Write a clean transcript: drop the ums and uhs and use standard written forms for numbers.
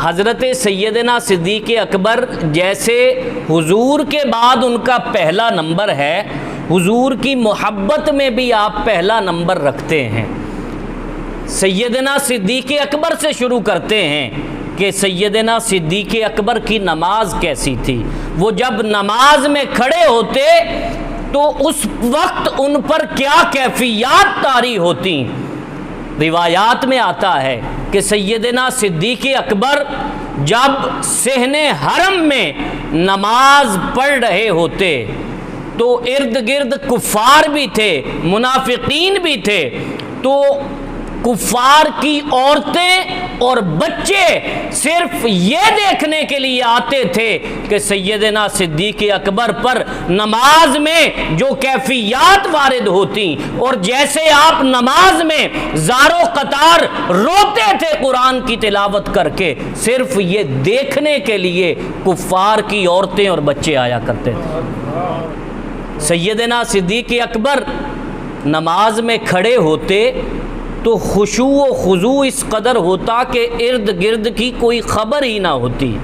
حضرت سیدنا صدیق اکبر جیسے حضور کے بعد ان کا پہلا نمبر ہے، حضور کی محبت میں بھی آپ پہلا نمبر رکھتے ہیں۔ سیدنا صدیق اکبر سے شروع کرتے ہیں کہ سیدنا صدیق اکبر کی نماز کیسی تھی۔ وہ جب نماز میں کھڑے ہوتے تو اس وقت ان پر کیا کیفیات طاری ہوتی۔ روایات میں آتا ہے کہ سیدنا صدیق اکبر جب صحن حرم میں نماز پڑھ رہے ہوتے تو ارد گرد کفار بھی تھے، منافقین بھی تھے، تو کفار کی عورتیں اور بچے صرف یہ دیکھنے کے لیے آتے تھے کہ سیدنا صدیق اکبر پر نماز میں جو کیفیات وارد ہوتی، اور جیسے آپ نماز میں زار و قطار روتے تھے قرآن کی تلاوت کر کے، صرف یہ دیکھنے کے لیے کفار کی عورتیں اور بچے آیا کرتے تھے۔ سیدنا صدیق اکبر نماز میں کھڑے ہوتے تو خشوع و خضوع اس قدر ہوتا کہ ارد گرد کی کوئی خبر ہی نہ ہوتی۔